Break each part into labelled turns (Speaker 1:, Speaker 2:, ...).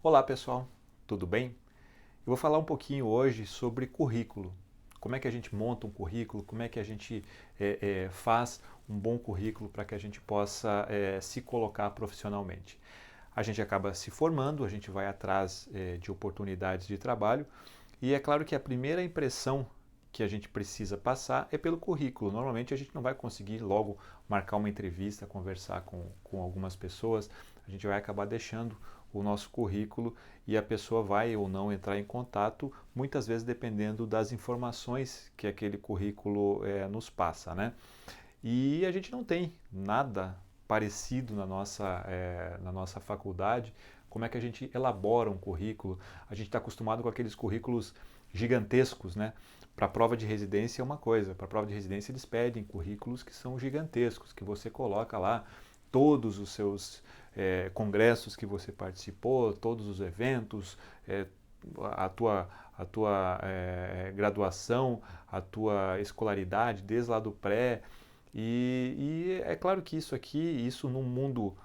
Speaker 1: Olá pessoal, tudo bem? Eu vou falar um pouquinho hoje sobre currículo. Como é que a gente monta um currículo, como é que a gente faz um bom currículo para que a gente possa se colocar profissionalmente. A gente acaba se formando, a gente vai atrás de oportunidades de trabalho e é claro que a primeira impressão que a gente precisa passar é pelo currículo. Normalmente a gente não vai conseguir logo marcar uma entrevista, conversar com algumas pessoas, a gente vai acabar deixando o nosso currículo e a pessoa vai ou não entrar em contato, muitas vezes dependendo das informações que aquele currículo nos passa, né? E a gente não tem nada parecido na nossa faculdade. Como é que a gente elabora um currículo? A gente está acostumado com aqueles currículos gigantescos, né? Para a prova de residência é uma coisa, para a prova de residência eles pedem currículos que são gigantescos, que você coloca lá todos os seus congressos que você participou, todos os eventos, a tua graduação, a tua escolaridade desde lá do pré. E é claro que isso aqui, isso num mundo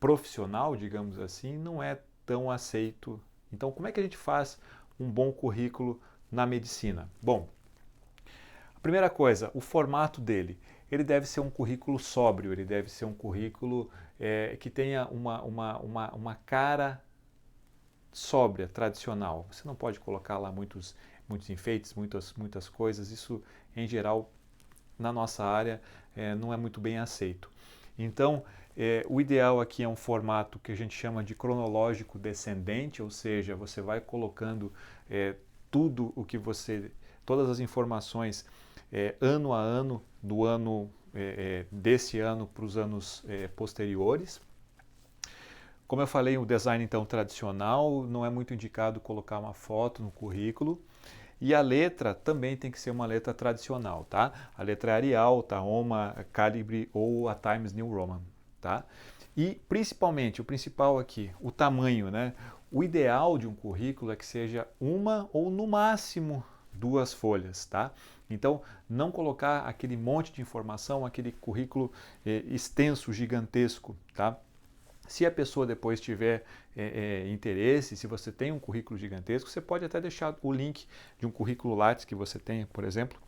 Speaker 1: profissional, digamos assim, não é tão aceito. Então, como é que a gente faz um bom currículo na medicina? Bom, a primeira coisa, o formato dele. Ele deve ser um currículo sóbrio, ele deve ser um currículo que tenha uma cara sóbria, tradicional. Você não pode colocar lá muitos enfeites, muitas coisas. Isso, em geral, na nossa área, não é muito bem aceito. Então, o ideal aqui é um formato que a gente chama de cronológico descendente, ou seja, você vai colocando tudo o que você, todas as informações ano a ano, do ano desse ano para os anos posteriores. Como eu falei, o design então tradicional não é muito indicado colocar uma foto no currículo. E a letra também tem que ser uma letra tradicional, tá? A letra é Arial, Tahoma, Calibri ou a Times New Roman, tá? E principalmente, o principal aqui, o tamanho, né? O ideal de um currículo é que seja uma ou no máximo duas folhas, tá? Então, não colocar aquele monte de informação, aquele currículo extenso, gigantesco, tá? Se a pessoa depois tiver interesse, se você tem um currículo gigantesco, você pode até deixar o link de um currículo Lattes que você tenha, por exemplo,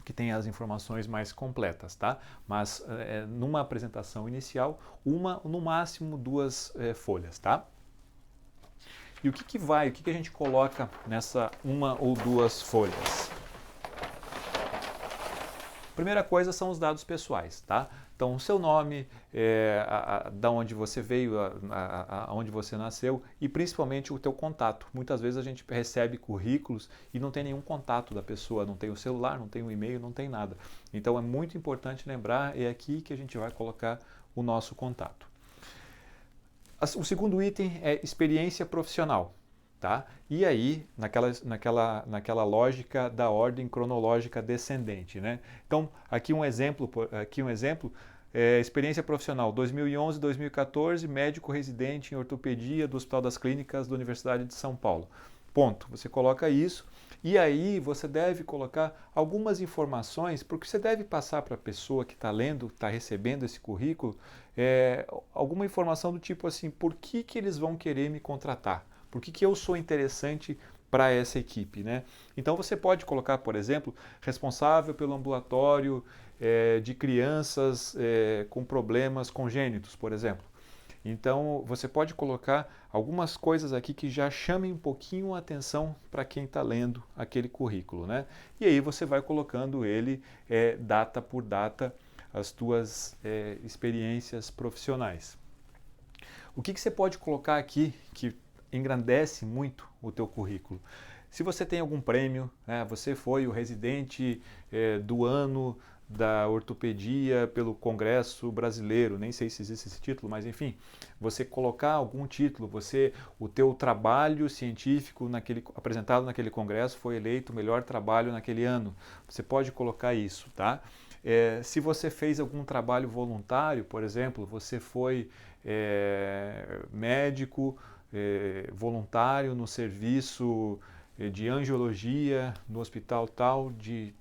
Speaker 1: que tenha as informações mais completas, tá? Mas numa apresentação inicial, uma, no máximo duas folhas, tá? E o que a gente coloca nessa uma ou duas folhas? Primeira coisa são os dados pessoais, tá? Então, o seu nome, da onde você veio, aonde você nasceu e principalmente o teu contato. Muitas vezes a gente recebe currículos e não tem nenhum contato da pessoa, não tem o celular, não tem o e-mail, não tem nada. Então, é muito importante lembrar, é aqui que a gente vai colocar o nosso contato. O segundo item é experiência profissional. Tá? E aí, naquela lógica da ordem cronológica descendente. Né? Então, aqui um exemplo experiência profissional 2011, 2014, médico residente em ortopedia do Hospital das Clínicas da Universidade de São Paulo. Ponto. Você coloca isso e aí você deve colocar algumas informações, porque você deve passar para a pessoa que está lendo, está recebendo esse currículo, alguma informação do tipo assim, por que eles vão querer me contratar? Por que eu sou interessante para essa equipe, né? Então você pode colocar, por exemplo, responsável pelo ambulatório de crianças com problemas congênitos, por exemplo. Então você pode colocar algumas coisas aqui que já chamem um pouquinho a atenção para quem está lendo aquele currículo, né? E aí você vai colocando ele data por data as tuas experiências profissionais. O que você pode colocar aqui que engrandece muito o teu currículo? Se você tem algum prêmio, né, você foi o residente do ano da ortopedia pelo Congresso Brasileiro, nem sei se existe esse título, mas enfim, você colocar algum título, o teu trabalho científico apresentado naquele congresso foi eleito o melhor trabalho naquele ano. Você pode colocar isso, tá? Se você fez algum trabalho voluntário, por exemplo, você foi médico voluntário no serviço de angiologia no hospital tal de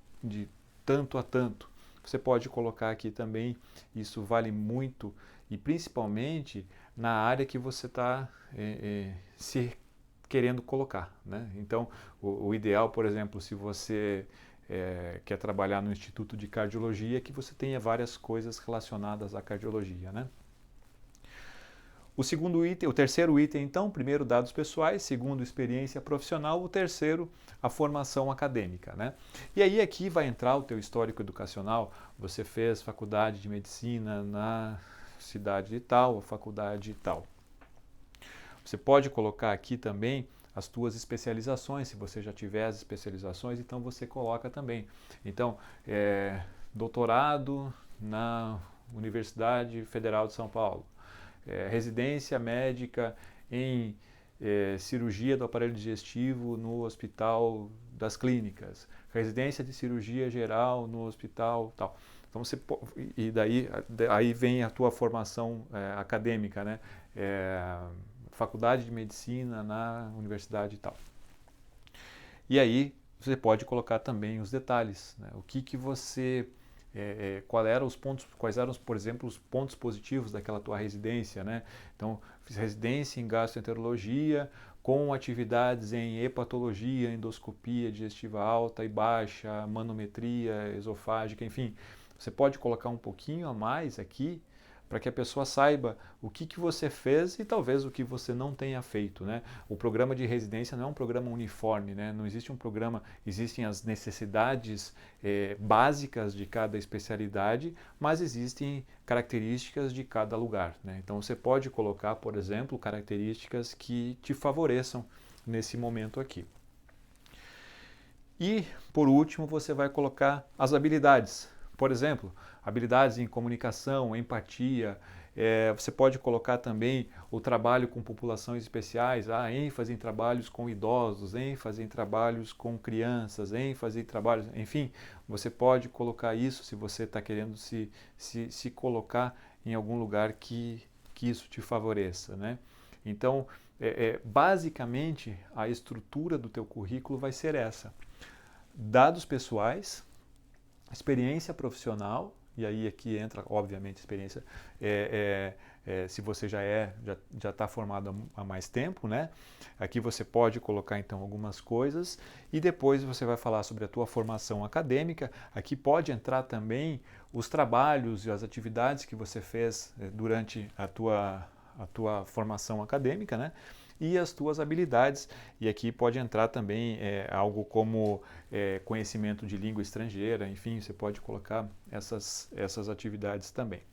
Speaker 1: tanto a tanto. Você pode colocar aqui também, isso vale muito e principalmente na área que você está se querendo colocar, né? Então, o ideal, por exemplo, se você quer trabalhar no Instituto de Cardiologia, é que você tenha várias coisas relacionadas à cardiologia, né? O segundo item, o terceiro item, então, primeiro, dados pessoais, segundo, experiência profissional, o terceiro, a formação acadêmica, né? E aí aqui vai entrar o teu histórico educacional, você fez faculdade de medicina na cidade de tal, faculdade de tal. Você pode colocar aqui também as tuas especializações, se você já tiver as especializações, então você coloca também. Então, doutorado na Universidade Federal de São Paulo, residência médica em cirurgia do aparelho digestivo no Hospital das Clínicas, residência de cirurgia geral no hospital tal. Então você e daí aí vem a tua formação acadêmica, né? Faculdade de medicina na universidade e tal. E aí você pode colocar também os detalhes, né? O que você quais eram, por exemplo, os pontos positivos daquela tua residência, né? Então, fiz residência em gastroenterologia com atividades em hepatologia, endoscopia digestiva alta e baixa, manometria esofágica, enfim. Você pode colocar um pouquinho a mais aqui para que a pessoa saiba o que você fez e talvez o que você não tenha feito, né? O programa de residência não é um programa uniforme, né? Não existe um programa, existem as necessidades básicas de cada especialidade, mas existem características de cada lugar, né? Então você pode colocar, por exemplo, características que te favoreçam nesse momento aqui. E, por último, você vai colocar as habilidades. Por exemplo, habilidades em comunicação, empatia. Você pode colocar também o trabalho com populações especiais, ênfase em trabalhos com idosos, ênfase em trabalhos com crianças, ênfase em trabalhos... Enfim, você pode colocar isso se você está querendo se colocar em algum lugar que isso te favoreça, né? Então, basicamente, a estrutura do teu currículo vai ser essa. Dados pessoais, experiência profissional, e aí aqui entra, obviamente, experiência, se você já está formado há mais tempo, né? Aqui você pode colocar, então, algumas coisas, e depois você vai falar sobre a tua formação acadêmica. Aqui pode entrar também os trabalhos e as atividades que você fez durante a tua formação acadêmica, né? E as tuas habilidades, e aqui pode entrar também algo como conhecimento de língua estrangeira, enfim, você pode colocar essas atividades também.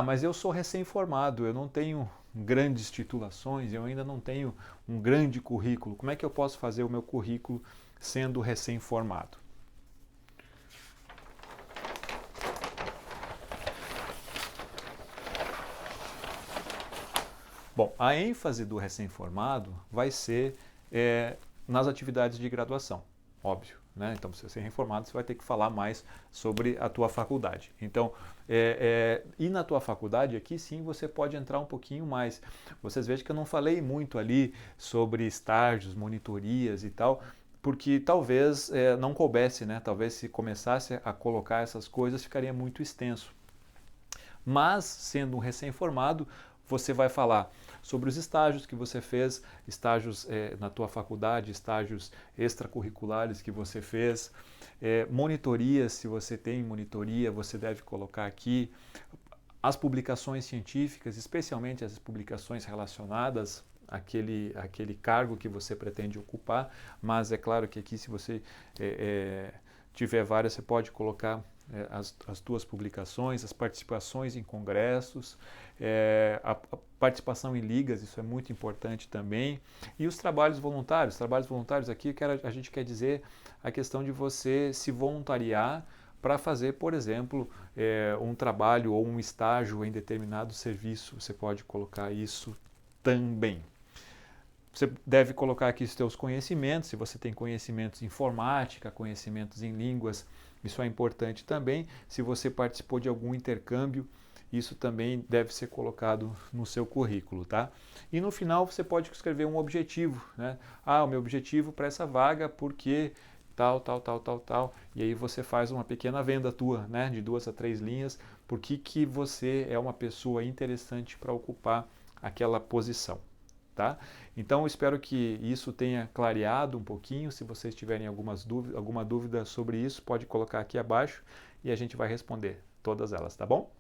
Speaker 1: Mas eu sou recém-formado, eu não tenho grandes titulações, eu ainda não tenho um grande currículo. Como é que eu posso fazer o meu currículo sendo recém-formado? Bom, a ênfase do recém-formado vai ser nas atividades de graduação, óbvio, né? Então, se você é recém-formado, você vai ter que falar mais sobre a tua faculdade. Então, e na tua faculdade, aqui sim, você pode entrar um pouquinho mais. Vocês vejam que eu não falei muito ali sobre estágios, monitorias e tal, porque talvez não coubesse, né? Talvez se começasse a colocar essas coisas, ficaria muito extenso. Mas, sendo um recém-formado, você vai falar sobre os estágios que você fez, estágios na tua faculdade, estágios extracurriculares que você fez, monitorias, se você tem monitoria, você deve colocar aqui, as publicações científicas, especialmente as publicações relacionadas àquele cargo que você pretende ocupar, mas é claro que aqui se você tiver várias, você pode colocar as tuas publicações, as participações em congressos, a participação em ligas, isso é muito importante também, e os trabalhos voluntários. Trabalhos voluntários aqui, a gente quer dizer a questão de você se voluntariar para fazer, por exemplo, um trabalho ou um estágio em determinado serviço. Você pode colocar isso também. Você deve colocar aqui os seus conhecimentos, se você tem conhecimentos em informática, conhecimentos em línguas, isso é importante também. Se você participou de algum intercâmbio, isso também deve ser colocado no seu currículo, tá? E no final você pode escrever um objetivo, né? O meu objetivo para essa vaga, porque tal, tal, tal, tal, tal, e aí você faz uma pequena venda tua, né, de 2 a 3 linhas, por que você é uma pessoa interessante para ocupar aquela posição, tá? Então, eu espero que isso tenha clareado um pouquinho. Se vocês tiverem alguma dúvida sobre isso, pode colocar aqui abaixo e a gente vai responder todas elas, tá bom?